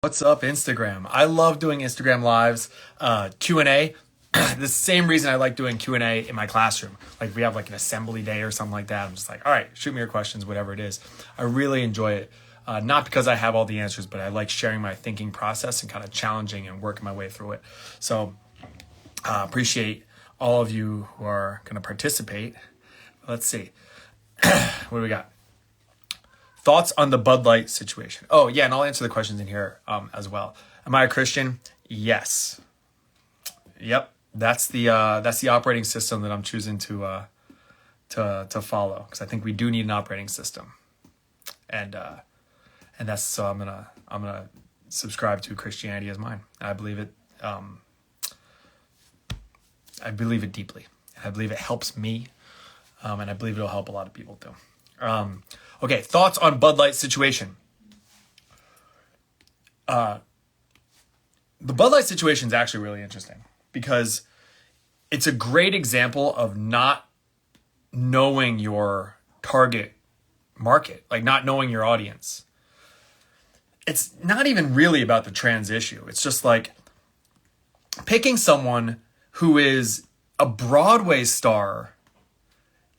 What's up, Instagram? I love doing Instagram lives, Q&A. The same reason I like doing Q&A in my classroom. Like we have like an assembly day or something like that. I'm just like, all right, shoot me your questions, whatever it is. I really enjoy it. Not because I have all the answers, but I like sharing my thinking process and kind of challenging and working my way through it. So appreciate all of you who are going to participate. Let's see. What do we got? Thoughts on the Bud Light situation. Oh, yeah, and I'll answer the questions in here as well. Am I a Christian? Yes. Yep, that's the operating system that I'm choosing to follow, because I think we do need an operating system, and that's so I'm gonna subscribe to Christianity as mine. I believe it. I believe it deeply. I believe it helps me, and I believe it'll help a lot of people too. Okay, thoughts on Bud Light situation. The Bud Light situation is actually really interesting because it's a great example of not knowing your target market, like not knowing your audience. It's not even really about the trans issue. It's just like picking someone who is a Broadway star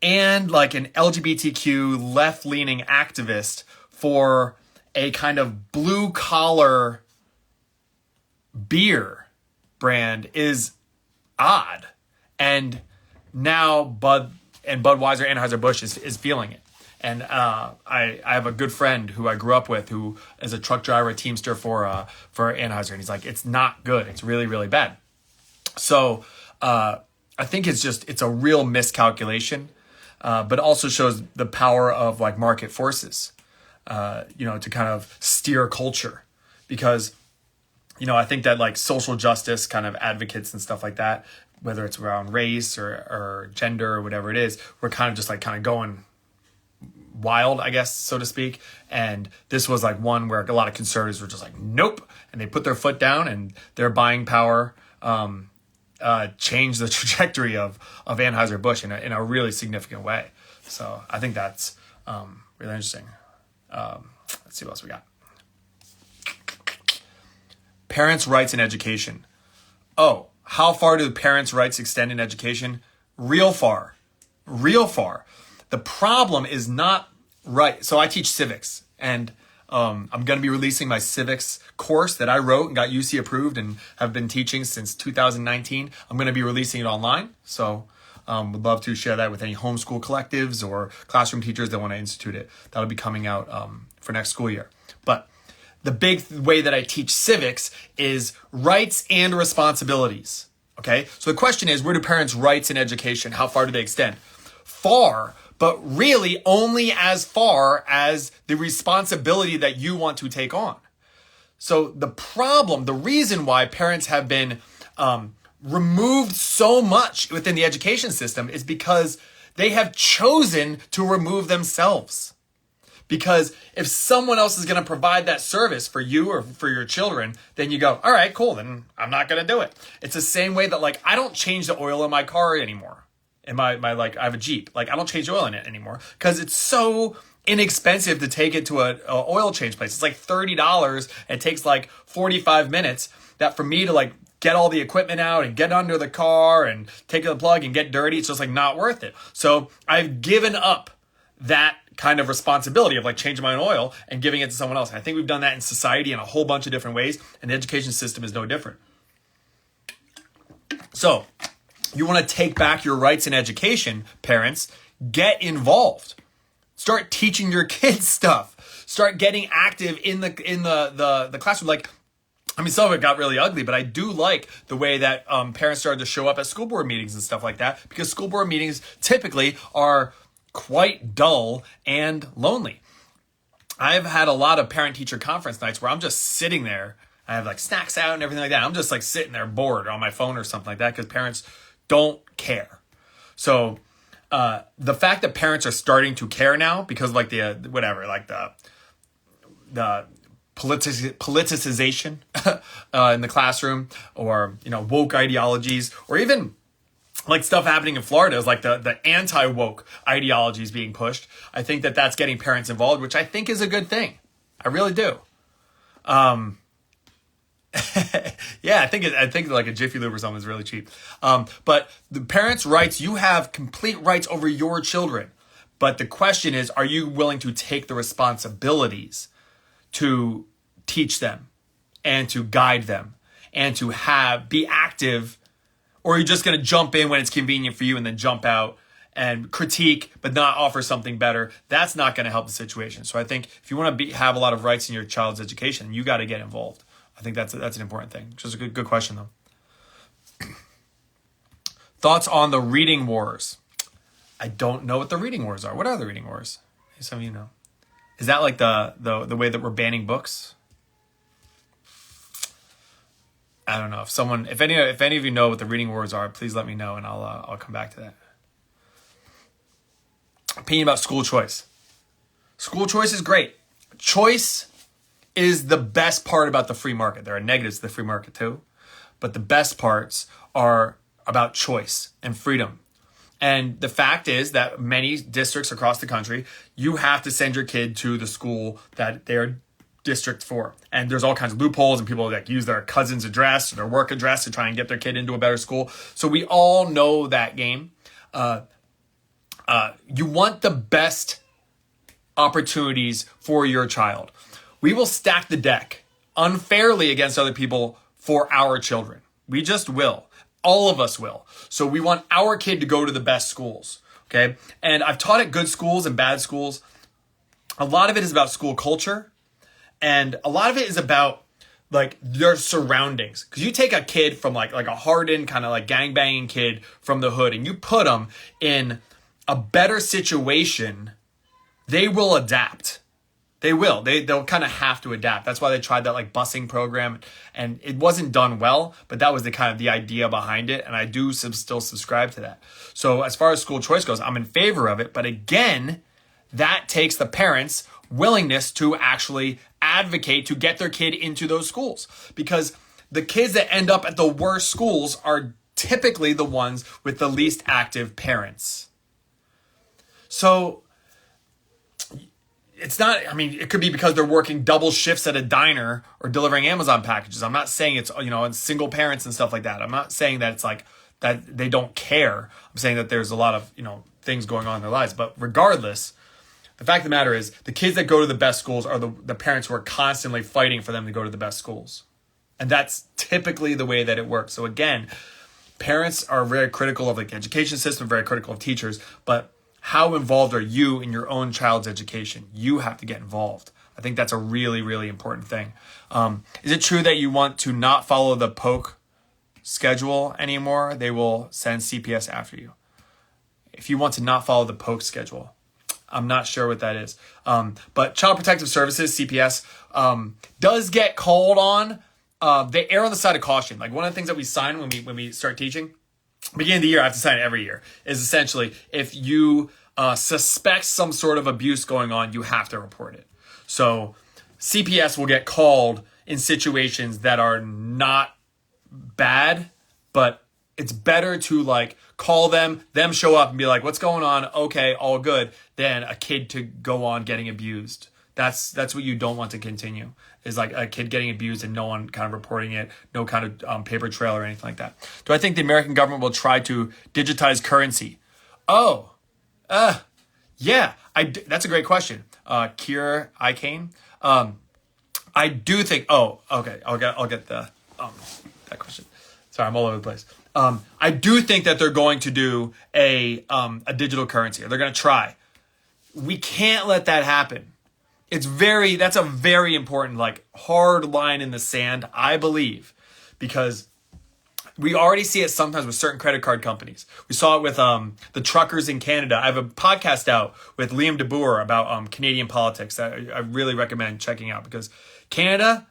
and like an LGBTQ left-leaning activist for a kind of blue-collar beer brand is odd. And now Budweiser, Anheuser-Busch is feeling it. And I have a good friend who I grew up with who is a truck driver, a teamster for Anheuser. And he's like, it's not good. It's really, really bad. So I think it's a real miscalculation. But also shows the power of like market forces, to kind of steer culture, because, I think that like social justice kind of advocates and stuff like that, whether it's around race or gender or whatever it is, we're kind of just like kind of going wild, I guess, so to speak. And this was like one where a lot of conservatives were just like, nope. And they put their foot down, and their buying power, change the trajectory of Anheuser-Busch in a really significant way. So I think that's really interesting. Let's see what else we got. Parents' rights in education. Oh, how far do the parents' rights extend in education? Real far. Real far. The problem is not right. So I teach civics, and I'm going to be releasing my civics course that I wrote and got UC approved and have been teaching since 2019. I'm going to be releasing it online. So would love to share that with any homeschool collectives or classroom teachers that want to institute it. That'll be coming out for next school year. But the big way that I teach civics is rights and responsibilities. Okay. So the question is, where do parents' rights in education, how far do they extend? Far, but really only as far as the responsibility that you want to take on. So the reason why parents have been removed so much within the education system is because they have chosen to remove themselves. Because if someone else is going to provide that service for you or for your children, then you go, all right, cool, then I'm not going to do it. It's the same way that like I don't change the oil in my car anymore. In my like, I have a Jeep. Like I don't change oil in it anymore because it's so inexpensive to take it to a oil change place. It's like $30. It takes like 45 minutes. That for me to like get all the equipment out and get under the car and take the plug and get dirty, it's just like not worth it. So I've given up that kind of responsibility of like changing my own oil and giving it to someone else. And I think we've done that in society in a whole bunch of different ways, and the education system is no different. So you want to take back your rights in education, parents, get involved. Start teaching your kids stuff. Start getting active in the classroom. Like, I mean, some of it got really ugly, but I do like the way that parents started to show up at school board meetings and stuff like that, because school board meetings typically are quite dull and lonely. I've had a lot of parent-teacher conference nights where I'm just sitting there. I have like snacks out and everything like that. I'm just like sitting there bored on my phone or something like that because parents don't care. So the fact that parents are starting to care now because of like the politicization in the classroom, or woke ideologies, or even like stuff happening in Florida is like the anti-woke ideologies being pushed. I think that that's getting parents involved, which I think is a good thing. I really do. Yeah, I think like a Jiffy Lube or something is really cheap. But the parents' rights, you have complete rights over your children. But the question is, are you willing to take the responsibilities to teach them and to guide them and to be active, or are you just going to jump in when it's convenient for you and then jump out and critique but not offer something better? That's not going to help the situation. So I think if you want to have a lot of rights in your child's education, you got to get involved. I think that's an important thing. Just a good question though. Thoughts on the reading wars? I don't know what the reading wars are. What are the reading wars? Some of you know. Is that like the way that we're banning books? I don't know. If any of you know what the reading wars are, please let me know and I'll come back to that. Opinion about school choice. School choice is great. Choice is the best part about the free market. There are negatives to the free market too, but the best parts are about choice and freedom. And the fact is that many districts across the country, you have to send your kid to the school that they're district for. And there's all kinds of loopholes, and people that use their cousin's address or their work address to try and get their kid into a better school. So we all know that game. You want the best opportunities for your child. We will stack the deck unfairly against other people for our children. We just will. All of us will. So we want our kid to go to the best schools. Okay. And I've taught at good schools and bad schools. A lot of it is about school culture. And a lot of it is about like their surroundings. Because you take a kid from like a hardened kind of like gangbanging kid from the hood and you put them in a better situation, they will adapt. They will. They'll kind of have to adapt. That's why they tried that like busing program, and it wasn't done well, but that was the idea behind it, and I do still subscribe to that. So as far as school choice goes, I'm in favor of it, but again, that takes the parents' willingness to actually advocate to get their kid into those schools, because the kids that end up at the worst schools are typically the ones with the least active parents. So it's not, it could be because they're working double shifts at a diner or delivering Amazon packages. I'm not saying it's, single parents and stuff like that. I'm not saying that it's like that they don't care. I'm saying that there's a lot of, things going on in their lives. But regardless, the fact of the matter is the kids that go to the best schools are the parents who are constantly fighting for them to go to the best schools. And that's typically the way that it works. So again, parents are very critical of the education system, very critical of teachers, but how involved are you in your own child's education? You have to get involved. I think that's a really, really important thing. Is it true that you want to not follow the POC schedule anymore? They will send CPS after you. If you want to not follow the POC schedule, I'm not sure what that is. But Child Protective Services, CPS, does get called on. They err on the side of caution. Like one of the things that we sign when we start teaching, beginning of the year, I have to sign it every year, is essentially if you suspect some sort of abuse going on, you have to report it. So CPS will get called in situations that are not bad, but it's better to like call them show up and be like, what's going on? Okay, all good, than a kid to go on getting abused. That's what you don't want to continue, is like a kid getting abused and no one kind of reporting it, no kind of paper trail or anything like that. Do I think the American government will try to digitize currency? Yeah, that's a great question. Kira Ikane. I do think, okay, I'll get that question. Sorry, I'm all over the place. I do think that they're going to do a digital currency, or they're going to try. We can't let that happen. That's a very important, like, hard line in the sand, I believe, because we already see it sometimes with certain credit card companies. We saw it with the truckers in Canada. I have a podcast out with Liam DeBoer about Canadian politics that I really recommend checking out, because Canada,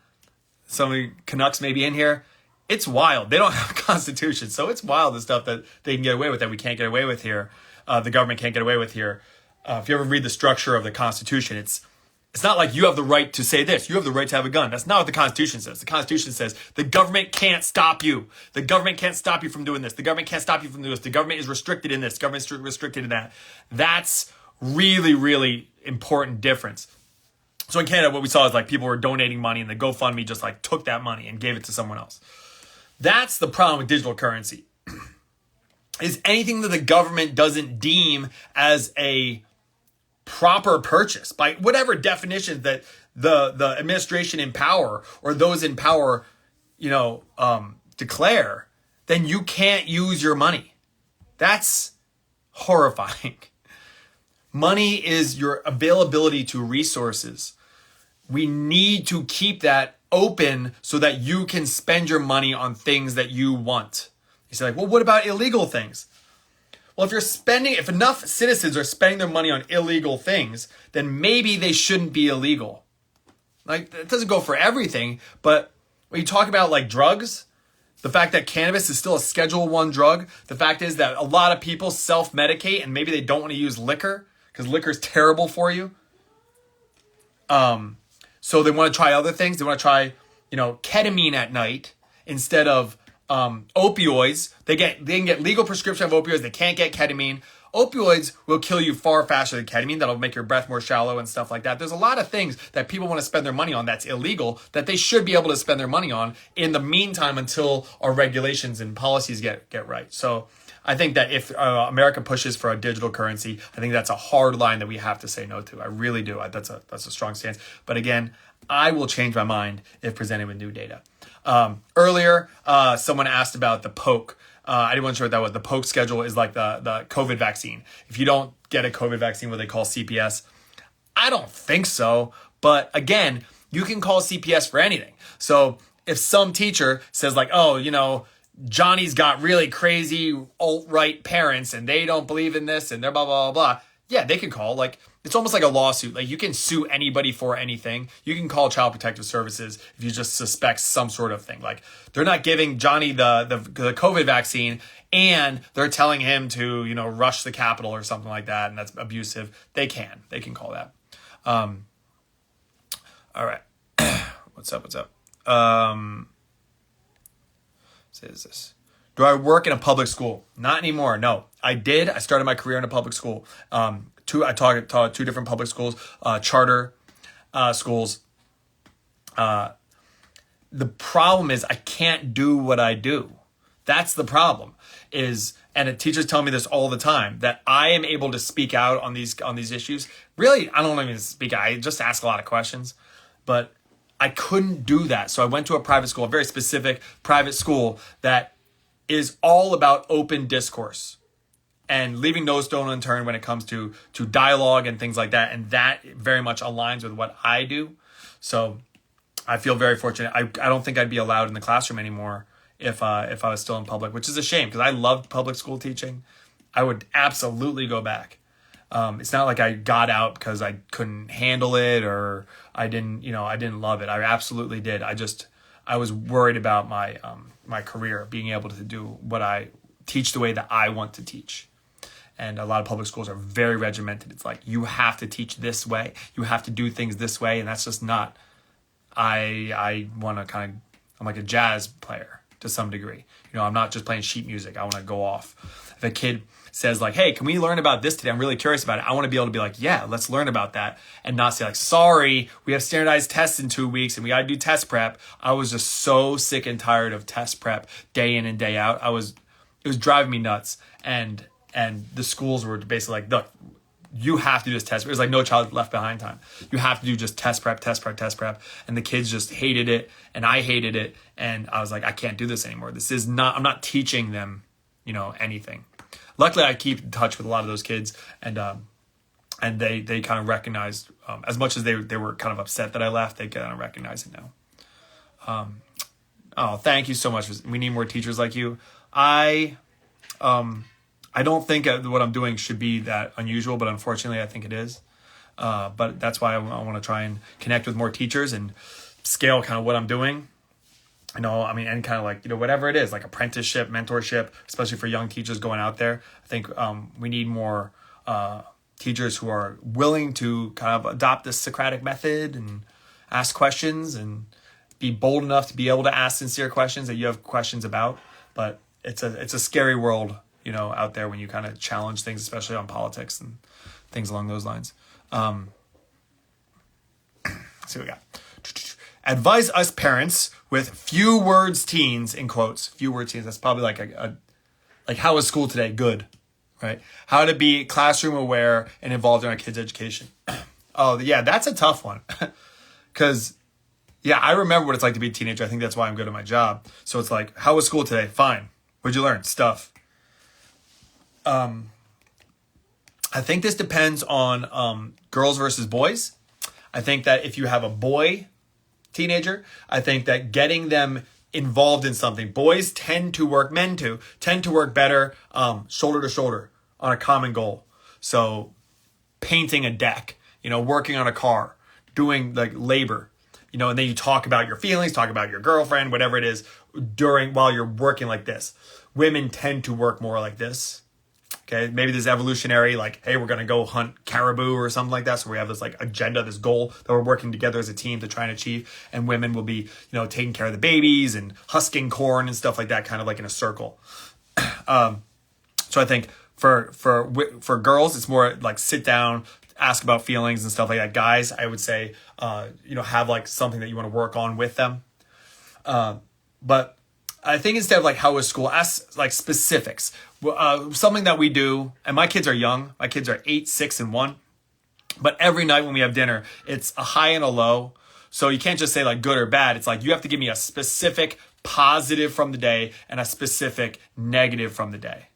some of the Canucks may be in here, it's wild. They don't have a constitution, so it's wild the stuff that they can get away with that we can't get away with here. The government can't get away with here. If you ever read the structure of the Constitution, it's not like you have the right to say this. You have the right to have a gun. That's not what the Constitution says. The Constitution says the government can't stop you. The government can't stop you from doing this. The government can't stop you from doing this. The government is restricted in this. The government is restricted in that. That's really, really important difference. So in Canada, what we saw is like people were donating money and the GoFundMe just like took that money and gave it to someone else. That's the problem with digital currency. Is anything that the government doesn't deem as a proper purchase by whatever definition that the administration in power or those in power, declare, then you can't use your money. That's horrifying. Money is your availability to resources. We need to keep that open so that you can spend your money on things that you want. You say like, well, what about illegal things? Well, if enough citizens are spending their money on illegal things, then maybe they shouldn't be illegal. Like, it doesn't go for everything, but when you talk about like drugs, the fact that cannabis is still a Schedule I drug, the fact is that a lot of people self-medicate and maybe they don't want to use liquor because liquor is terrible for you. So they want to try other things. They want to try, ketamine at night instead of opioids. They can get legal prescription of opioids. They can't get ketamine. Opioids will kill you far faster than ketamine. That'll make your breath more shallow and stuff like that. There's a lot of things that people want to spend their money on that's illegal that they should be able to spend their money on in the meantime until our regulations and policies get right. So I think that if America pushes for a digital currency, I think that's a hard line that we have to say no to. I really do. That's a strong stance. But again, I will change my mind if presented with new data. Earlier, someone asked about the poke. I wasn't sure what that was. The poke schedule is like the COVID vaccine. If you don't get a COVID vaccine, what they call CPS, I don't think so. But again, you can call CPS for anything. So if some teacher says like, oh, Johnny's got really crazy alt-right parents and they don't believe in this and they're blah, blah, blah, blah. Yeah, they can call. Like, it's almost like a lawsuit. Like, you can sue anybody for anything. You can call Child Protective Services if you just suspect some sort of thing. Like, they're not giving Johnny the COVID vaccine and they're telling him to, rush the Capitol or something like that, and that's abusive. They can call that. All right. What's up? Says this. Do I work in a public school? Not anymore. No, I did. I started my career in a public school. I taught two different public schools, charter schools. The problem is I can't do what I do. That's the problem. And the teachers tell me this all the time, that I am able to speak out on these issues. Really, I don't even speak out. I just ask a lot of questions, but I couldn't do that. So I went to a private school, a very specific private school that is all about open discourse and leaving no stone unturned when it comes to dialogue and things like that. And that very much aligns with what I do. So I feel very fortunate. I don't think I'd be allowed in the classroom anymore if I was still in public, which is a shame because I loved public school teaching. I would absolutely go back. It's not like I got out because I couldn't handle it or I didn't love it. I absolutely did. I was worried about my career, being able to do I teach the way that I want to teach. And a lot of public schools are very regimented. It's like, you have to teach this way. You have to do things this way. And that's just not, I want to I'm like a jazz player to some degree. I'm not just playing sheet music. I want to go off. If a kid says like, hey, can we learn about this today? I'm really curious about it. I want to be able to be like, yeah, let's learn about that. And not say like, sorry, we have standardized tests in 2 weeks and we got to do test prep. I was just so sick and tired of test prep day in and day out. It was driving me nuts. And the schools were basically like, look, you have to do this test. It was like No Child Left Behind time. You have to do just test prep. And the kids just hated it. And I hated it. And I was like, I can't do this anymore. I'm not teaching them, anything. Luckily, I keep in touch with a lot of those kids. And they kind of recognized, as much as they were kind of upset that I left, they kind of recognize it now. Thank you so much. We need more teachers like you. I don't think what I'm doing should be that unusual, but unfortunately I think it is. But that's why I want to try and connect with more teachers and scale kind of what I'm doing. And kind of like, whatever it is, like apprenticeship, mentorship, especially for young teachers going out there. I think we need more teachers who are willing to kind of adopt this Socratic method and ask questions and be bold enough to be able to ask sincere questions that you have questions about. But it's a scary world, out there when you kind of challenge things, especially on politics and things along those lines. Let's see what we got. Advise us parents with few words teens, in quotes, few words teens. That's probably like like how was school today? Good, right? How to be classroom aware and involved in our kids' education. Oh yeah, that's a tough one. Because yeah, I remember what it's like to be a teenager. I think that's why I'm good at my job. So it's like, how was school today? Fine. What'd you learn? Stuff. I think this depends on girls versus boys. I think that if you have a boy teenager, I think that getting them involved in something, boys tend to work, men tend to work better shoulder to shoulder on a common goal. So painting a deck, working on a car, doing like labor, and then you talk about your feelings, talk about your girlfriend, whatever it is while you're working like this. Women tend to work more like this. Okay, maybe this evolutionary, like, hey, we're going to go hunt caribou or something like that. So we have this like agenda, this goal that we're working together as a team to try and achieve. And women will be, taking care of the babies and husking corn and stuff like that, kind of like in a circle. So I think for girls, it's more like sit down, ask about feelings and stuff like that. Guys, I would say, have like something that you want to work on with them. But I think instead of like how was school, ask like specifics. Something that we do, and my kids are young. My kids are 8, 6, and 1. But every night when we have dinner, it's a high and a low. So you can't just say like good or bad. It's like you have to give me a specific positive from the day and a specific negative from the day.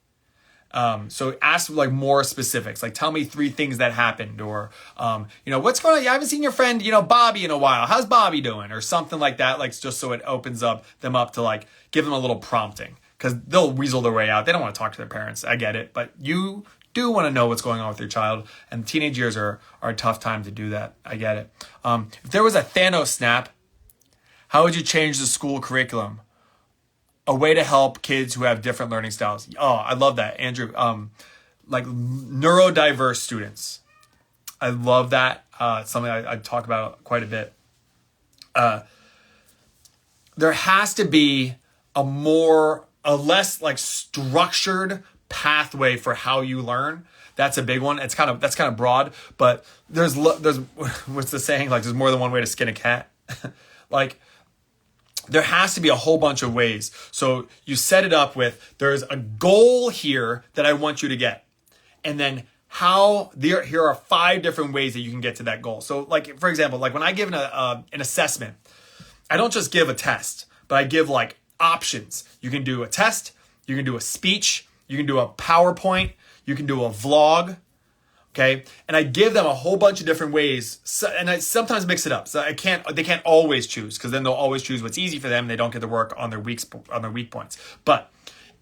So ask like more specifics, like tell me 3 things that happened, or, what's going on? I haven't seen your friend, Bobby in a while. How's Bobby doing? Or something like that. Like just so it opens them up to like give them a little prompting, because they'll weasel their way out. They don't want to talk to their parents. I get it. But you do want to know what's going on with your child. And teenage years are a tough time to do that. I get it. If there was a Thanos snap, how would you change the school curriculum? A way to help kids who have different learning styles. Oh, I love that, Andrew. Like neurodiverse students. I love that. It's something I talk about quite a bit. There has to be a less like structured pathway for how you learn. That's a big one. That's kind of broad, but there's what's the saying? Like there's more than one way to skin a cat. Like, there has to be a whole bunch of ways. So you set it up with, there's a goal here that I want you to get. And then here are 5 different ways that you can get to that goal. So like, for example, like when I give an assessment, I don't just give a test, but I give like options. You can do a test, you can do a speech, you can do a PowerPoint, you can do a vlog. Okay. And I give them a whole bunch of different ways. And I sometimes mix it up. So they can't always choose, because then they'll always choose what's easy for them. And they don't get to work on their weak points. But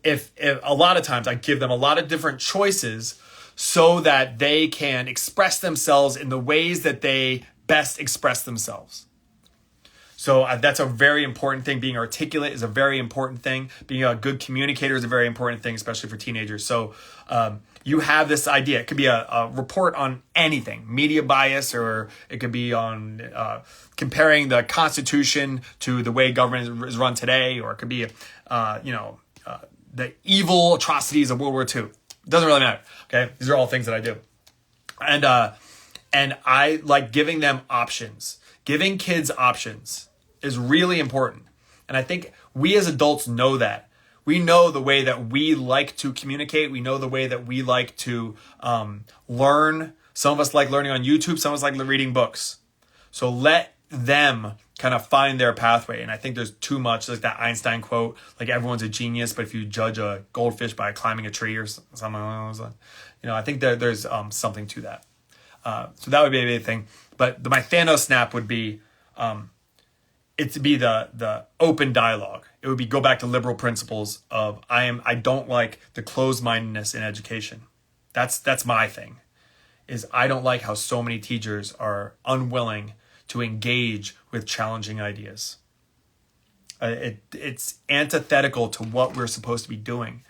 if a lot of times I give them a lot of different choices so that they can express themselves in the ways that they best express themselves. So that's a very important thing. Being articulate is a very important thing. Being a good communicator is a very important thing, especially for teenagers. So you have this idea. It could be a report on anything, media bias, or it could be on comparing the Constitution to the way government is run today, or it could be, the evil atrocities of World War II. It doesn't really matter. Okay, these are all things that I do, and I like giving them options. Giving kids options is really important, and I think we as adults know that. We know the way that we like to communicate. We know the way that we like to learn. Some of us like learning on YouTube. Some of us like reading books. So let them kind of find their pathway. And I think there's too much, like that Einstein quote, like everyone's a genius, but if you judge a goldfish by climbing a tree or something along those lines, I think that there's something to that. So that would be a big thing. But my Thanos snap would be, it to be the open dialogue. It would be go back to liberal principles of I don't like the closed-mindedness in education. That's my thing. Is I don't like how so many teachers are unwilling to engage with challenging ideas. It's antithetical to what we're supposed to be doing.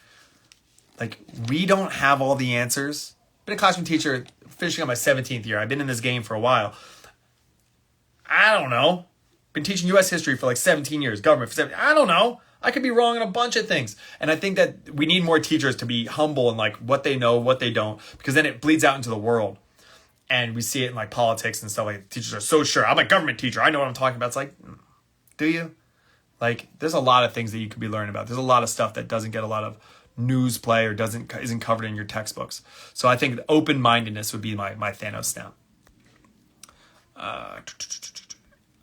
Like, we don't have all the answers. I've been a classroom teacher finishing up my 17th year. I've been in this game for a while. I don't know. Been teaching U.S. history for like 17 years, government for 17. I don't know. I could be wrong on a bunch of things. And I think that we need more teachers to be humble in like what they know, what they don't, because then it bleeds out into the world. And we see it in like politics and stuff. Like teachers are so sure. I'm a government teacher. I know what I'm talking about. It's like, do you? Like, there's a lot of things that you could be learning about. There's a lot of stuff that doesn't get a lot of news play or isn't covered in your textbooks. So I think open-mindedness would be my Thanos stamp.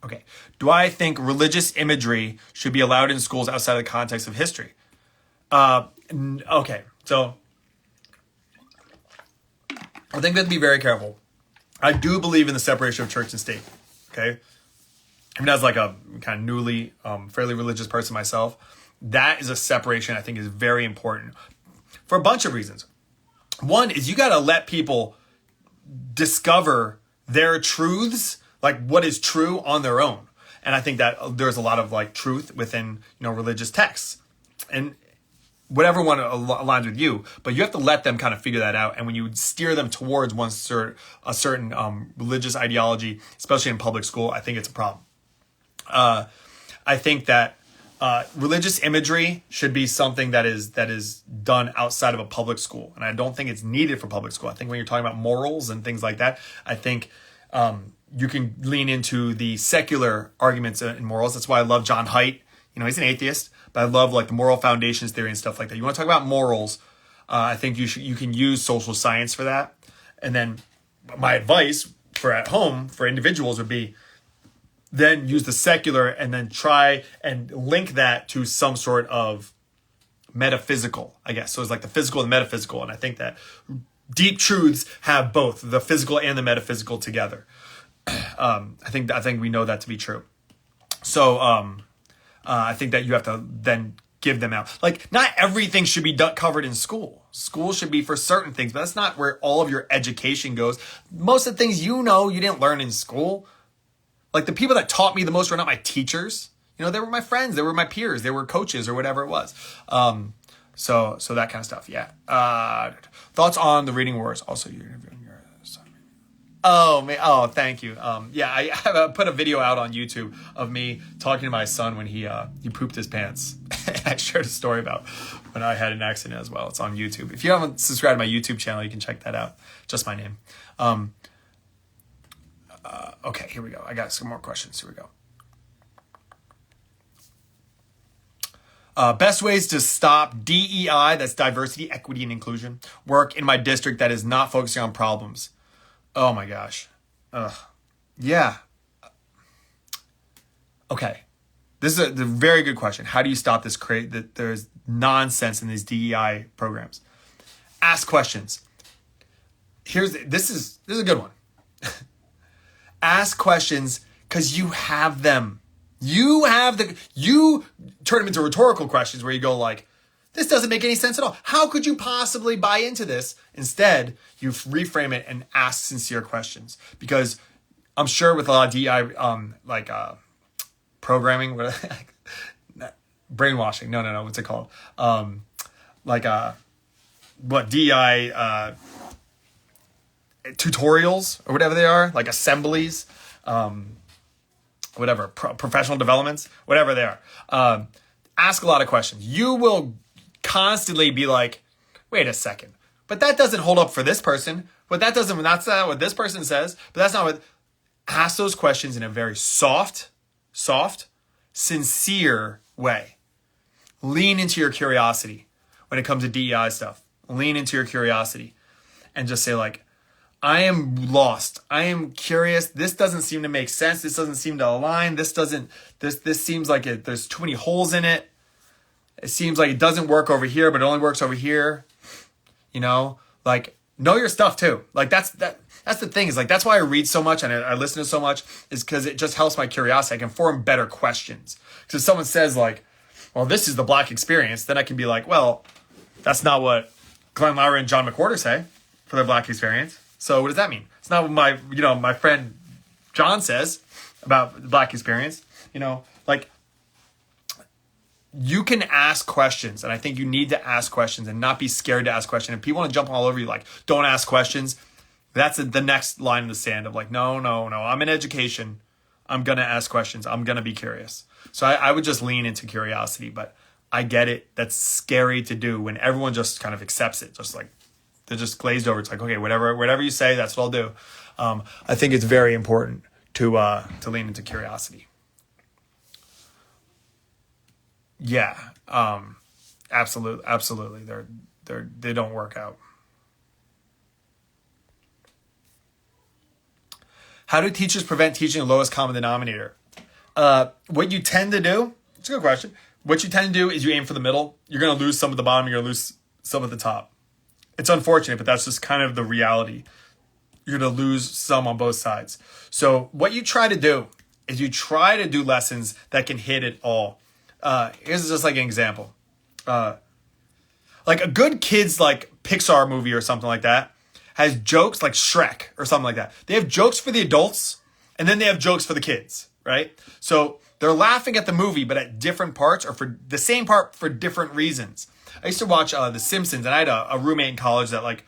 Okay. Do I think religious imagery should be allowed in schools outside of the context of history? Okay. So I think we have to be very careful. I do believe in the separation of church and state. Okay. Even as like a kind of newly, fairly religious person myself, that is a separation I think is very important for a bunch of reasons. One is you got to let people discover their truths, like what is true on their own. And I think that there's a lot of like truth within, religious texts and whatever one aligns with you, but you have to let them kind of figure that out. And when you steer them towards a certain religious ideology, especially in public school, I think it's a problem. I think that religious imagery should be something that is done outside of a public school. And I don't think it's needed for public school. I think when you're talking about morals and things like that, I think you can lean into the secular arguments in morals. That's why I love John Haidt. He's an atheist, but I love like the moral foundations theory and stuff like that. You want to talk about morals, I think you can use social science for that. And then my advice for at home for individuals would be then use the secular and then try and link that to some sort of metaphysical, I guess. So it's like the physical and the metaphysical. And I think that deep truths have both the physical and the metaphysical together. I think we know that to be true. So I think that you have to then give them out. Like, not everything should be covered in school. School should be for certain things, but that's not where all of your education goes. Most of the things you didn't learn in school. Like, the people that taught me the most were not my teachers. They were my friends. They were my peers. They were coaches or whatever it was. So that kind of stuff. Yeah. Thoughts on the reading wars. Also, you're interviewing your son. Oh, man. Oh, thank you. Yeah, I put a video out on YouTube of me talking to my son when he pooped his pants. I shared a story about when I had an accident as well. It's on YouTube. If you haven't subscribed to my YouTube channel, you can check that out. Just my name. Okay, here we go. I got some more questions. Here we go. Best ways to stop DEI, that's diversity, equity, and inclusion, work in my district that is not focusing on problems. Oh my gosh. Yeah. Okay. This is a very good question. How do you stop this that there's nonsense in these DEI programs? Ask questions. This is a good one. Ask questions because you have them. You turn them into rhetorical questions where you go like, this doesn't make any sense at all. How could you possibly buy into this? Instead, you reframe it and ask sincere questions. Because I'm sure with a lot of DEI, programming, brainwashing. No. What's it called? DEI, tutorials or whatever they are, like assemblies, professional developments, whatever they are. Ask a lot of questions. You will constantly be like, wait a second, but that doesn't hold up for this person. That's not what this person says, but that's not what. Ask those questions in a very soft, sincere way. Lean into your curiosity when it comes to DEI stuff. Lean into your curiosity and just say like, I am lost. I am curious. This doesn't seem to make sense. This doesn't seem to align. This seems like there's too many holes in it. It seems like it doesn't work over here, but it only works over here. Like, know your stuff too. Like that's the thing is like, that's why I read so much and I listen to so much is because it just helps my curiosity. I can form better questions. Because if someone says like, well, this is the Black experience, then I can be like, well, that's not what Glenn Loury and John McWhorter say for their Black experience. So what does that mean? It's not what my friend John says about the Black experience. Like, you can ask questions, and I think you need to ask questions and not be scared to ask questions. If people want to jump all over you, like, don't ask questions, that's the next line in the sand of like, no, I'm in education. I'm going to ask questions. I'm going to be curious. So I would just lean into curiosity, but I get it. That's scary to do when everyone just kind of accepts it. Just like, they're just glazed over. It's like, okay, whatever you say, that's what I'll do. I think it's very important to lean into curiosity. Yeah, absolutely. They don't work out. How do teachers prevent teaching the lowest common denominator? What you tend to do, it's a good question. What you tend to do is you aim for the middle. You're going to lose some at the bottom. You're going to lose some at the top. It's unfortunate, but that's just kind of the reality. You're going to lose some on both sides. So what you try to do is you try to do lessons that can hit it all. Here's just like an example. Like a good kid's like Pixar movie or something like that has jokes like Shrek or something like that. They have jokes for the adults and then they have jokes for the kids, right? So they're laughing at the movie, but at different parts or for the same part for different reasons. I used to watch The Simpsons, and I had a roommate in college that like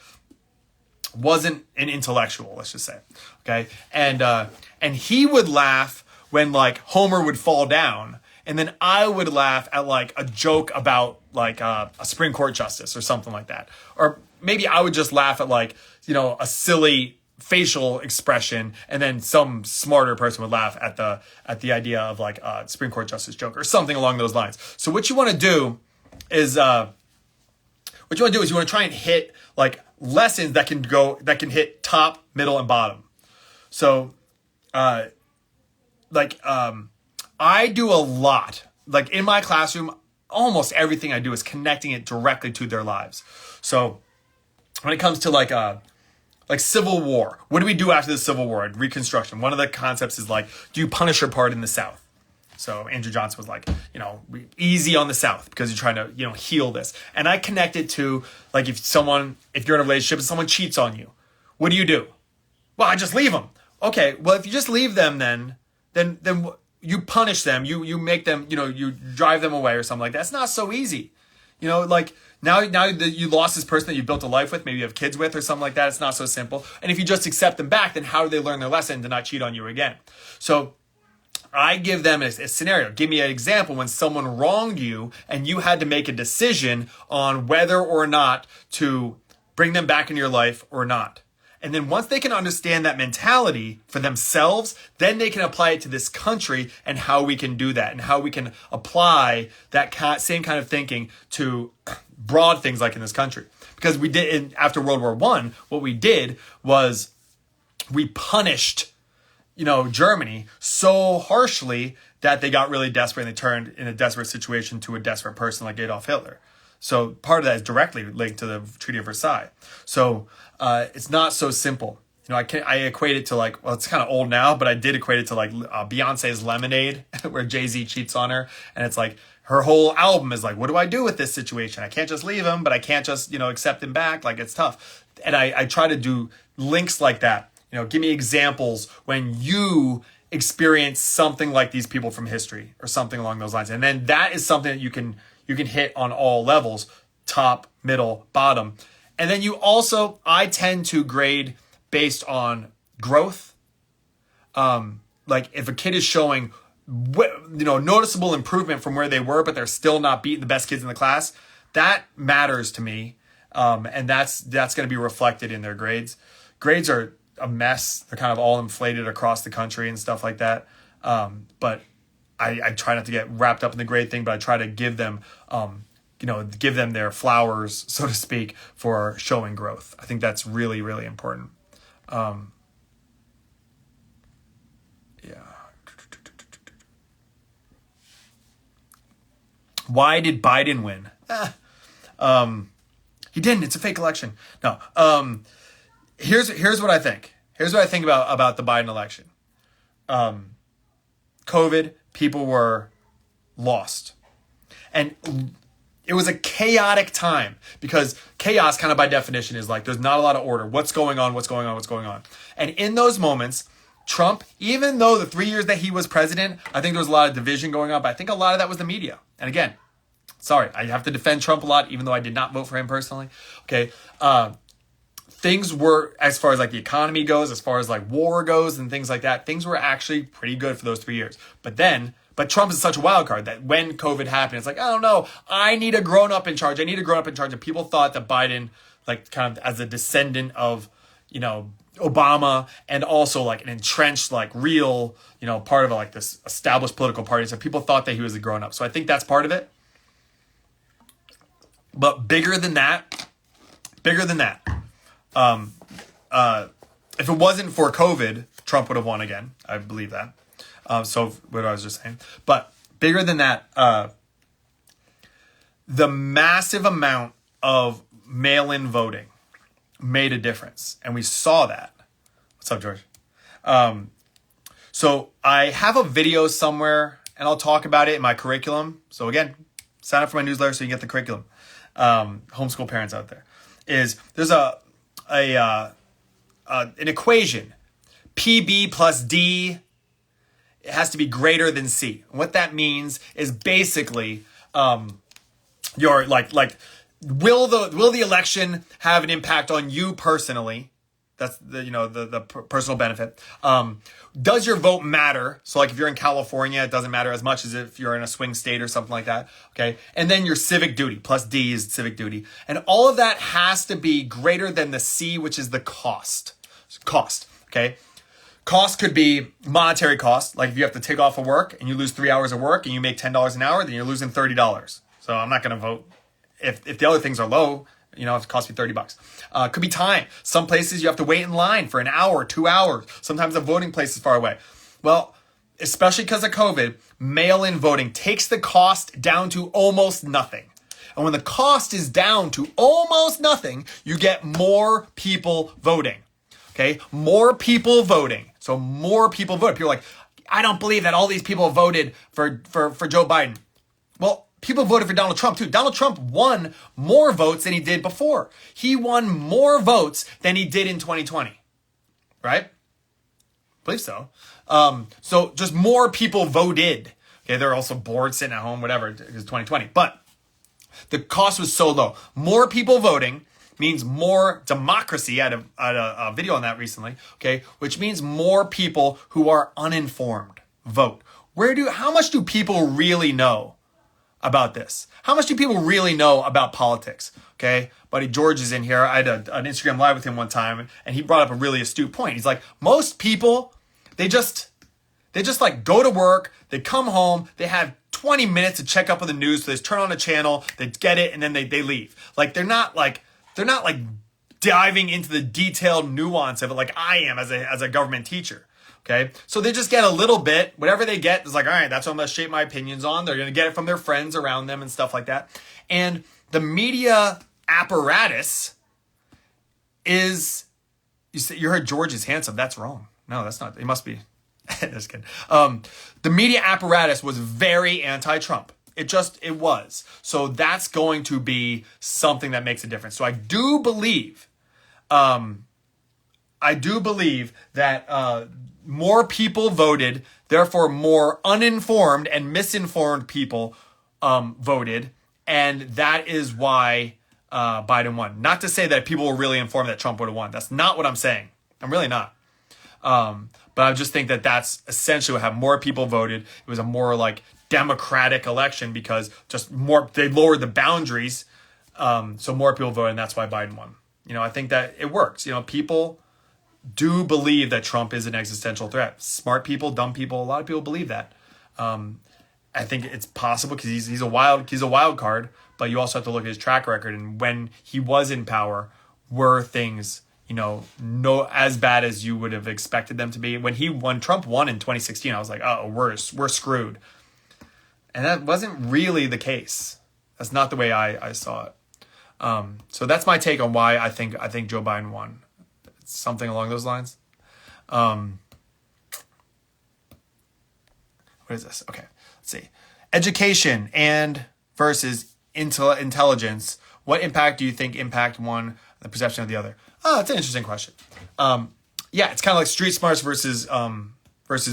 wasn't an intellectual, let's just say, okay? And he would laugh when like Homer would fall down, and then I would laugh at like a joke about like a Supreme Court justice or something like that. Or maybe I would just laugh at like, a silly facial expression, and then some smarter person would laugh at the idea of like a Supreme Court justice joke or something along those lines. So what you want to do is you want to try and hit like lessons that can hit top, middle, and bottom. So I do a lot, like in my classroom, almost everything I do is connecting it directly to their lives. So when it comes to like Civil War, what do we do after the Civil War? Reconstruction. One of the concepts is like, do you punish your part in the South? So Andrew Johnson was like, easy on the South because you're trying to, heal this. And I connect it to like, if you're in a relationship and someone cheats on you, what do? Well, I just leave them. Okay. Well, if you just leave them, then you punish them. You make them, you drive them away or something like that. It's not so easy. Like now that you lost this person that you built a life with, maybe you have kids with or something like that. It's not so simple. And if you just accept them back, then how do they learn their lesson to not cheat on you again? So I give them a scenario. Give me an example when someone wronged you and you had to make a decision on whether or not to bring them back into your life or not. And then once they can understand that mentality for themselves, then they can apply it to this country and how we can do that and how we can apply that same kind of thinking to broad things like in this country. Because we did, after World War I, what we did was we punished Germany so harshly that they got really desperate and they turned in a desperate situation to a desperate person like Adolf Hitler. So part of that is directly linked to the Treaty of Versailles. So it's not so simple. I equate it to like, well, it's kind of old now, but I did equate it to like Beyonce's Lemonade, where Jay-Z cheats on her. And it's like her whole album is like, what do I do with this situation? I can't just leave him, but I can't just, accept him back. Like it's tough. And I try to do links like that. Give me examples when you experience something like these people from history or something along those lines. And then that is something that you can hit on all levels, top, middle, bottom. And then I tend to grade based on growth. Like if a kid is showing, noticeable improvement from where they were, but they're still not beating the best kids in the class, that matters to me. And that's going to be reflected in their grades. Grades are a mess. They're kind of all inflated across the country and stuff like that. But I try not to get wrapped up in the grade thing, but I try to give them, give them their flowers, so to speak, for showing growth. I think that's really, really important. Yeah. Why did Biden win? He didn't. It's a fake election. No. Here's what I think. Here's what I think about the Biden election. COVID, people were lost. And it was a chaotic time because chaos kind of by definition is like there's not a lot of order. What's going on? And in those moments, Trump, even though the 3 years that he was president, I think there was a lot of division going on, but I think a lot of that was the media. And again, sorry, I have to defend Trump a lot, even though I did not vote for him personally. Okay. Things were, as far as like the economy goes, as far as like war goes and things like that, things were actually pretty good for those 3 years. But Trump is such a wild card that when COVID happened, it's like, I don't know, I need a grown up in charge. And people thought that Biden, like kind of as a descendant of, Obama and also like an entrenched, like real, part of like this established political party. So people thought that he was a grown up. So I think that's part of it. But bigger than that, if it wasn't for COVID, Trump would have won again. I believe that. So what I was just saying, but bigger than that, the massive amount of mail-in voting made a difference. And we saw that. What's up, George? So I have a video somewhere and I'll talk about it in my curriculum. So again, sign up for my newsletter so you get the curriculum. Homeschool parents out there, there's an equation, PB plus D, it has to be greater than C. And what that means is basically, your will the election have an impact on you personally? That's the personal benefit. Does your vote matter? So like if you're in California, it doesn't matter as much as if you're in a swing state or something like that. Okay. And then your civic duty plus D is civic duty. And all of that has to be greater than the C, which is the cost. Okay. Cost could be monetary cost. Like if you have to take off of work and you lose 3 hours of work and you make $10 an hour, then you're losing $30. So I'm not going to vote if the other things are low. If it costs me $30. Could be time. Some places you have to wait in line for an hour, 2 hours. Sometimes the voting place is far away. Well, especially because of COVID, mail-in voting takes the cost down to almost nothing. And when the cost is down to almost nothing, you get more people voting. Okay? More people voting. So more people vote. People are like, I don't believe that all these people voted for Joe Biden. Well, people voted for Donald Trump too. Donald Trump won more votes than he did before. He won more votes than he did in 2020. Right? I believe so. So just more people voted. Okay, they're also bored sitting at home, whatever, because 2020. But the cost was so low. More people voting means more democracy. I had a video on that recently. Okay, which means more people who are uninformed vote. How much do people really know about this? How much do people really know about politics? Okay, buddy George is in here. I had an Instagram live with him one time, and he brought up a really astute point. He's like, most people, they just like go to work, they come home, they have 20 minutes to check up on the news, so they just turn on a channel, they get it, and then they leave. Like they're not like diving into the detailed nuance of it like I am as a government teacher. Okay, so they just get a little bit, whatever they get is like, all right, that's what I'm going to shape my opinions on. They're going to get it from their friends around them and stuff like that. And the media apparatus is, you heard George is handsome. That's wrong. No, that's not. It must be. Just kidding. The media apparatus was very anti-Trump. It was. So that's going to be something that makes a difference. So I do believe that more people voted, therefore more uninformed and misinformed people voted, and that is why Biden won. Not to say that people were really informed that Trump would have won. That's not what I'm saying. I'm really not. But I just think that that's essentially what happened. More people voted. It was a more like democratic election because they lowered the boundaries. So more people voted, and that's why Biden won. I think that it works. People do believe that Trump is an existential threat. Smart people, dumb people, a lot of people believe that. I think it's possible because he's a wild card, but you also have to look at his track record. And when he was in power, were things, no as bad as you would have expected them to be. When Trump won in 2016, I was like, oh, we're screwed. And that wasn't really the case. That's not the way I saw it. So that's my take on why I think Joe Biden won. Something along those lines. What is this? Okay, let's see. Education and versus intelligence. What impact do you think impact one, the perception of the other? Oh, that's an interesting question. Yeah, it's kind of like street smarts versus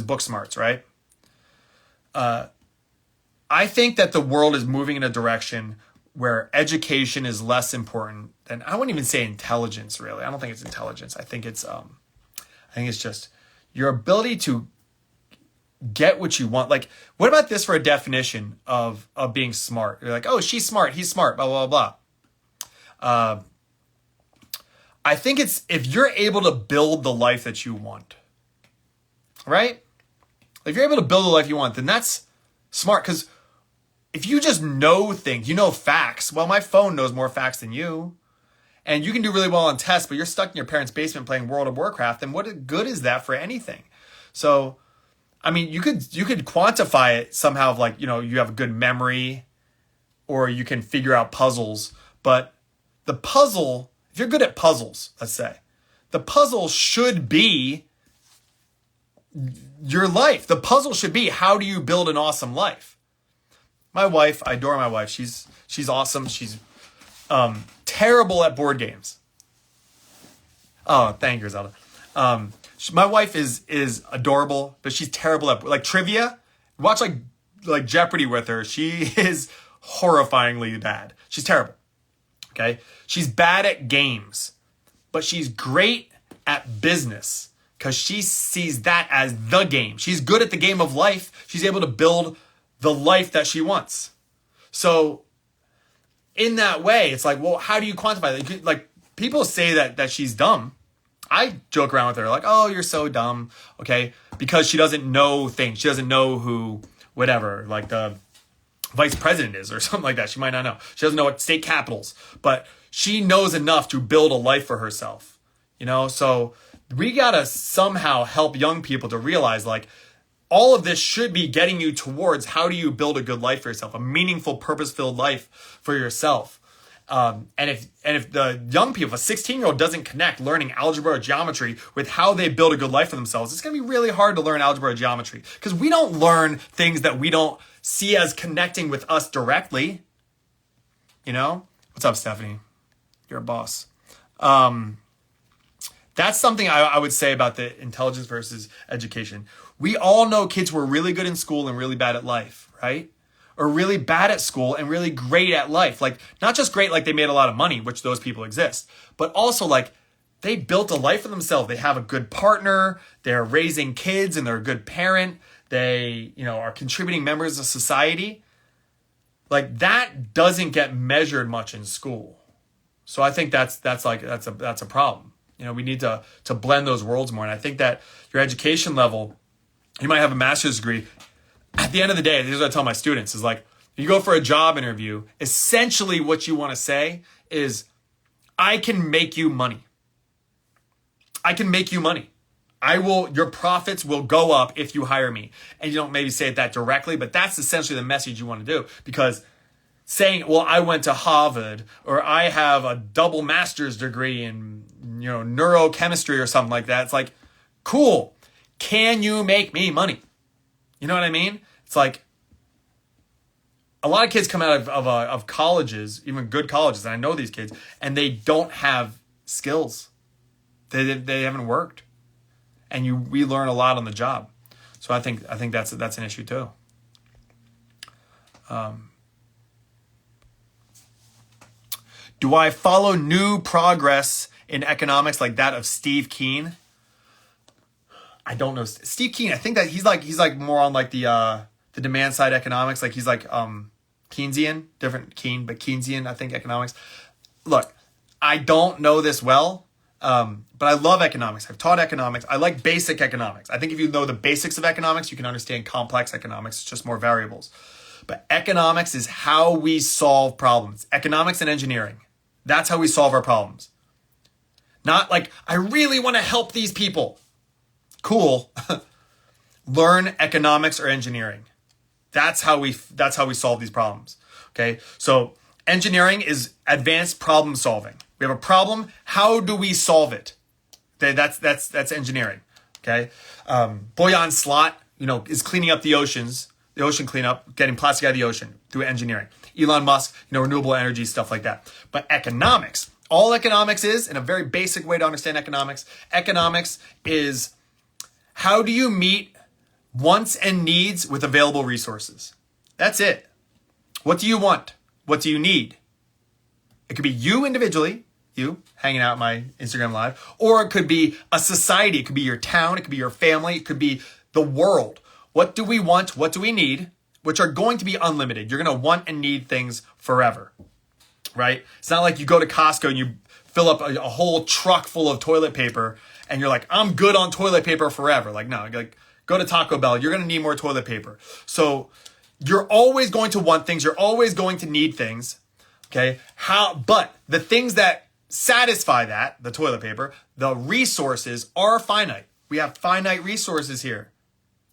book smarts, right? I think that the world is moving in a direction where education is less important than, I wouldn't even say intelligence, really. I don't think it's intelligence. I think it's just your ability to get what you want. Like, what about this for a definition of being smart? You're like, oh, she's smart, he's smart, blah, blah, blah. I think it's if you're able to build the life that you want, right? If you're able to build the life you want, then that's smart. Because if you just know things, you know facts. Well, my phone knows more facts than you. And you can do really well on tests, but you're stuck in your parents' basement playing World of Warcraft. Then what good is that for anything? So, I mean, you could quantify it somehow of like, you know, you have a good memory or you can figure out puzzles. But the puzzle, if you're good at puzzles, let's say, the puzzle should be your life. The puzzle should be, how do you build an awesome life? My wife, I adore my wife. She's awesome. She's terrible at board games. Oh, thank you, Zelda. My wife is adorable, but she's terrible at like trivia. Watch like Jeopardy with her. She is horrifyingly bad. She's terrible. Okay? She's bad at games, but she's great at business because she sees that as the game. She's good at the game of life. She's able to build the life that she wants. So in that way, it's like, well, how do you quantify that? Like people say that she's dumb. I joke around with her like, oh, you're so dumb. Okay. Because she doesn't know things. She doesn't know who, whatever, like the vice president is or something like that. She might not know. She doesn't know what state capitals, but she knows enough to build a life for herself, you know? So we got to somehow help young people to realize like all of this should be getting you towards how do you build a good life for yourself, a meaningful, purpose-filled life for yourself. And if the young people, if a 16-year-old doesn't connect learning algebra or geometry with how they build a good life for themselves, it's going to be really hard to learn algebra or geometry because we don't learn things that we don't see as connecting with us directly. You know? What's up, Stephanie? You're a boss. That's something I would say about the intelligence versus education. We all know kids who are really good in school and really bad at life, right? Or really bad at school and really great at life. Like, not just great like they made a lot of money, which those people exist, but also like they built a life for themselves. They have a good partner. They're raising kids and they're a good parent. They, you know, are contributing members of society. Like that doesn't get measured much in school. So I think that's a problem. You know, we need to blend those worlds more. And I think that your education level, you might have a master's degree. At the end of the day, this is what I tell my students is like, you go for a job interview, essentially what you want to say is, I can make you money. I can make you money. Your profits will go up if you hire me. And you don't maybe say it that directly, but that's essentially the message you want to do. Because saying, well, I went to Harvard or I have a double master's degree in, you know, neurochemistry or something like that. It's like, cool. Can you make me money? You know what I mean? It's like a lot of kids come out of colleges, even good colleges, and I know these kids, and they don't have skills. They haven't worked, and we learn a lot on the job. So I think that's an issue too. Do I follow new progress in economics like that of Steve Keen? I don't know. Steve Keen, I think that he's like more on like the demand side economics. Like he's like Keynesian, different Keen, but Keynesian, I think, economics. Look, I don't know this well, but I love economics. I've taught economics. I like basic economics. I think if you know the basics of economics, you can understand complex economics. It's just more variables. But economics is how we solve problems. Economics and engineering. That's how we solve our problems. Not like, I really want to help these people. Cool. Learn economics or engineering. That's how we solve these problems. Okay? So engineering is advanced problem solving. We have a problem. How do we solve it? Okay, that's engineering. Okay? Boyan Slat, you know, is cleaning up the oceans, the ocean cleanup, getting plastic out of the ocean through engineering. Elon Musk, you know, renewable energy, stuff like that. But economics, all economics is, in a very basic way to understand economics is how do you meet wants and needs with available resources? That's it. What do you want? What do you need? It could be you individually, you hanging out my Instagram live, or it could be a society. It could be your town. It could be your family. It could be the world. What do we want? What do we need? Which are going to be unlimited. You're going to want and need things forever. right? It's not like you go to Costco and you fill up a whole truck full of toilet paper and you're like, I'm good on toilet paper forever. Like, no, like go to Taco Bell. You're going to need more toilet paper. So you're always going to want things. You're always going to need things. Okay. But the things that satisfy that, the toilet paper, the resources are finite. We have finite resources here.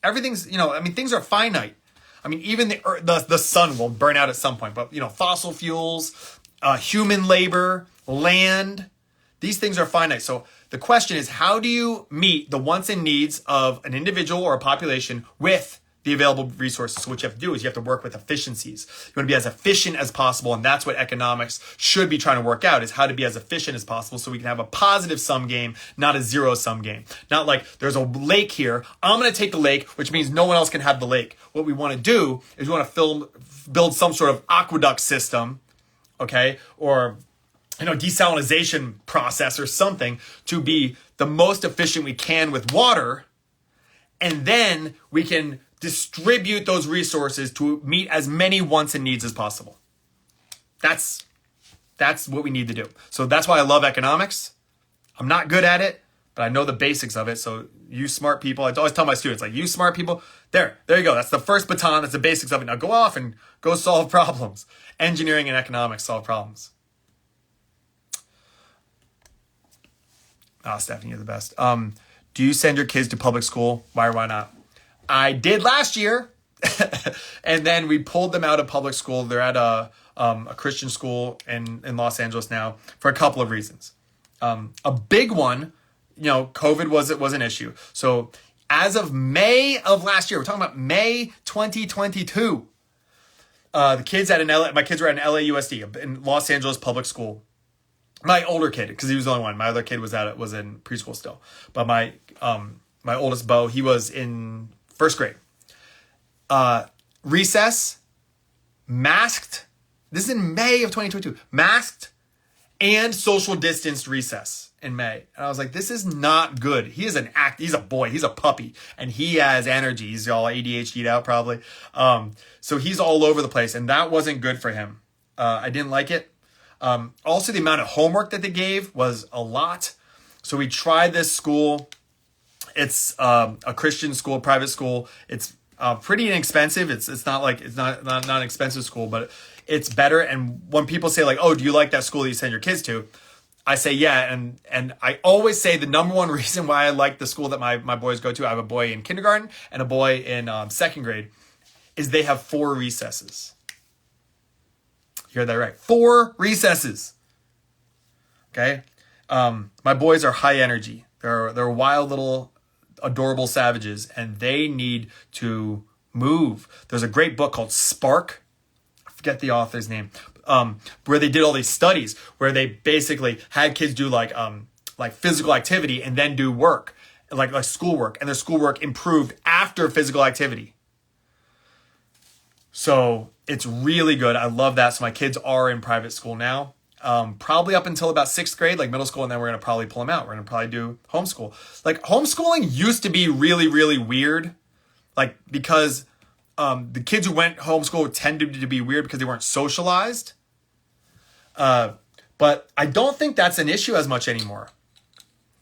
Everything's, things are finite. I mean, even the sun will burn out at some point, but fossil fuels, human labor, land, these things are finite. So the question is, how do you meet the wants and needs of an individual or a population with the available resources? So what you have to do is you have to work with efficiencies. You want to be as efficient as possible. And that's what economics should be trying to work out, is how to be as efficient as possible so we can have a positive sum game, not a zero sum game. Not like there's a lake here. I'm going to take the lake, which means no one else can have the lake. What we want to do is we want to build some sort of aqueduct system, okay? Or desalination process or something to be the most efficient we can with water. And then we can distribute those resources to meet as many wants and needs as possible. That's what we need to do. So that's why I love economics. I'm not good at it, but I know the basics of it. So you smart people, I always tell my students, like, you smart people, there you go. That's the first baton. That's the basics of it. Now go off and go solve problems. Engineering and economics solve problems. Stephanie, you're the best. Do you send your kids to public school? Why or why not? I did last year, and then we pulled them out of public school. They're at a Christian school in Los Angeles now for a couple of reasons. A big one, COVID was an issue. So as of May of last year, we're talking about May 2022, my kids were at an LAUSD in Los Angeles public school. My older kid, because he was the only one. My other kid was in preschool still. But my oldest, Bo, he was in first grade. Recess, masked. This is in May of 2022. Masked and social distanced recess in May. And I was like, this is not good. He's a boy. He's a puppy. And he has energy. He's all ADHD'd out probably. So he's all over the place. And that wasn't good for him. I didn't like it. Also, the amount of homework that they gave was a lot. So we tried this school. It's a Christian school, private school. It's pretty inexpensive. It's not an expensive school, but it's better. And when people say like, "Oh, do you like that school that you send your kids to?" I say yeah, and I always say the number one reason why I like the school that my boys go to. I have a boy in kindergarten and a boy in second grade. Is they have 4 recesses. You heard that right. 4 recesses. Okay. My boys are high energy. They're wild little adorable savages, and they need to move. There's a great book called Spark. I forget the author's name. Where they did all these studies where they basically had kids do like physical activity and then do work, like schoolwork, and their schoolwork improved after physical activity. So it's really good. I love that. So my kids are in private school now, probably up until about 6th grade, like middle school. And then we're going to probably pull them out. We're going to probably do homeschool. Like homeschooling used to be really, really weird. Like because the kids who went homeschool tended to be weird because they weren't socialized. But I don't think that's an issue as much anymore.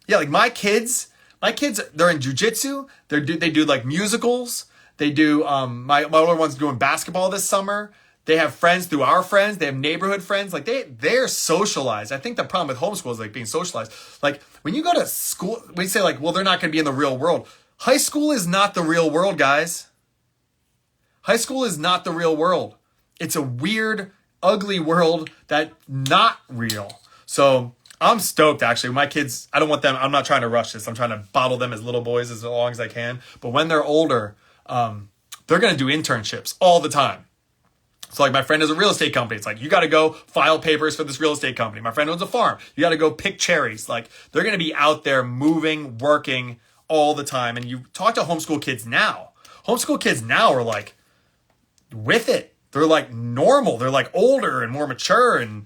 Yeah. Like my kids, they're in jujitsu. They do like musicals. They do, my older one's doing basketball this summer. They have friends through our friends. They have neighborhood friends. Like they're socialized. I think the problem with homeschool is like being socialized. Like when you go to school, we say like, well, they're not going to be in the real world. High school is not the real world, guys. High school is not the real world. It's a weird, ugly world that's not real. So I'm stoked actually. My kids, I'm not trying to rush this. I'm trying to bottle them as little boys as long as I can. But when they're older, they're going to do internships all the time. So like my friend has a real estate company. It's like, you got to go file papers for this real estate company. My friend owns a farm. You got to go pick cherries. Like they're going to be out there moving, working all the time. And you talk to homeschool kids now. Homeschool kids now are like with it. They're like normal. They're like older and more mature and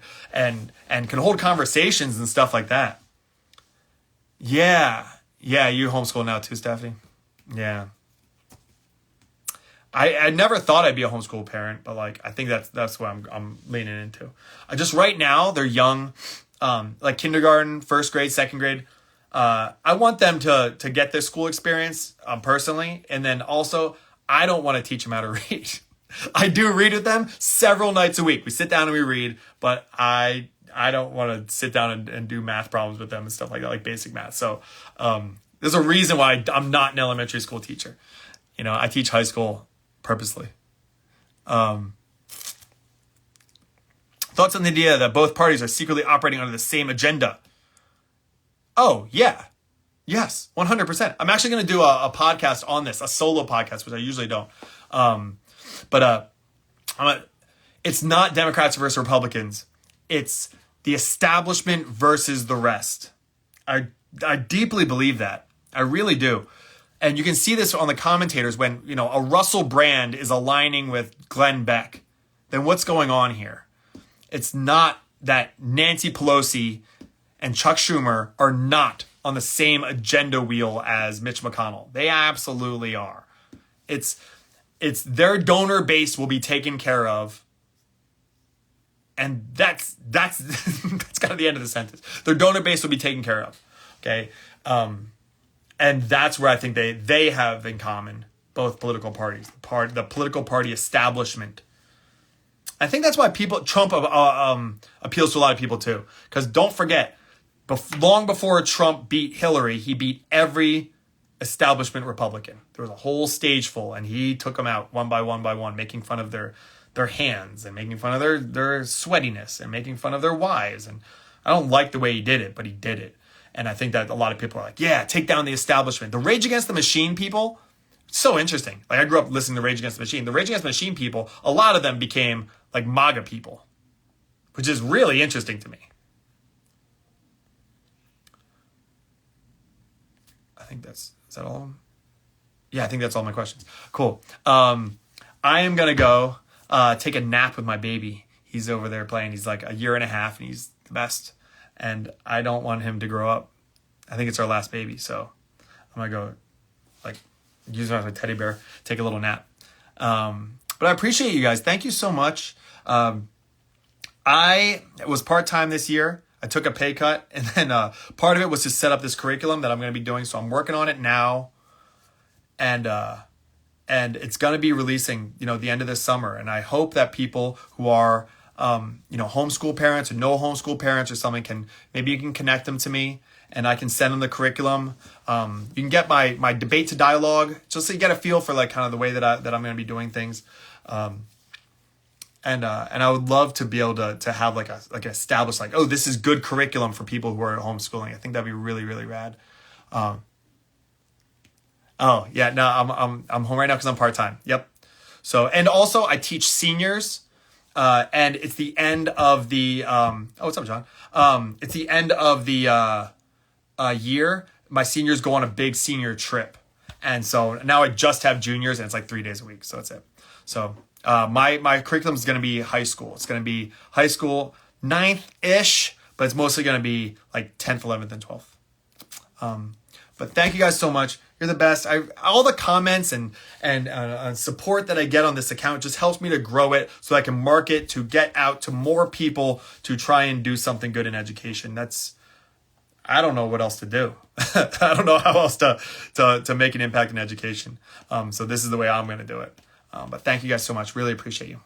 can hold conversations and stuff like that. Yeah. Yeah. You homeschool now too, Stephanie. Yeah. I never thought I'd be a homeschool parent, but like, I think that's what I'm leaning into. Just right now, they're young, like kindergarten, first grade, second grade. I want them to get their school experience, personally. And then also, I don't want to teach them how to read. I do read with them several nights a week. We sit down and we read, but I don't want to sit down and do math problems with them and stuff like that, like basic math. So, there's a reason why I'm not an elementary school teacher. You know, I teach high school purposely. Thoughts on the idea that both parties are secretly operating under the same agenda? Oh, yeah. Yes, 100%. I'm actually going to do a podcast on this, a solo podcast, which I usually don't. It's not Democrats versus Republicans. It's the establishment versus the rest. I deeply believe that. I really do. And you can see this on the commentators when, you know, a Russell Brand is aligning with Glenn Beck. Then what's going on here? It's not that Nancy Pelosi and Chuck Schumer are not on the same agenda wheel as Mitch McConnell. They absolutely are. It's their donor base will be taken care of. And that's kind of the end of the sentence. Their donor base will be taken care of. Okay. And that's where I think they have in common, both political parties, the political party establishment. I think that's why Trump appeals to a lot of people too. Because don't forget, long before Trump beat Hillary, he beat every establishment Republican. There was a whole stage full, and he took them out one by one, making fun of their hands and making fun of their sweatiness and making fun of their wives. And I don't like the way he did it, but he did it. And I think that a lot of people are like, yeah, take down the establishment. The Rage Against the Machine people, so interesting. Like, I grew up listening to Rage Against the Machine. The Rage Against the Machine people, a lot of them became like MAGA people, which is really interesting to me. I think is that all of them? Yeah, I think that's all my questions. Cool. I am going to go take a nap with my baby. He's over there playing. He's like a year and a half, and he's the best. And I don't want him to grow up. I think it's our last baby, so I'm going to go, like, use him as my teddy bear, take a little nap. But I appreciate you guys. Thank you so much. I was part-time this year. I took a pay cut, and then part of it was to set up this curriculum that I'm going to be doing. So I'm working on it now, and it's going to be releasing, you know, the end of this summer. And I hope that people who are, you know, homeschool parents or no homeschool parents or something maybe you can connect them to me, and I can send them the curriculum. You can get my debate to dialogue, just so you get a feel for like kind of the way that I'm going to be doing things. And I would love to be able to have like established like, oh, this is good curriculum for people who are homeschooling. I think that'd be really, really rad. Oh yeah, no, I'm home right now because I'm part-time. Yep. So, and also I teach seniors, and it's the end of the, what's up, John? It's the end of the, year. My seniors go on a big senior trip. And so now I just have juniors, and it's like 3 days a week. So that's it. So, my curriculum is going to be high school. It's going to be high school 9th-ish, but it's mostly going to be like 10th, 11th, and 12th. But thank you guys so much. You're the best. All the comments and support that I get on this account just helps me to grow it so I can market to get out to more people to try and do something good in education. I don't know what else to do. I don't know how else to make an impact in education. So this is the way I'm going to do it. But thank you guys so much. Really appreciate you.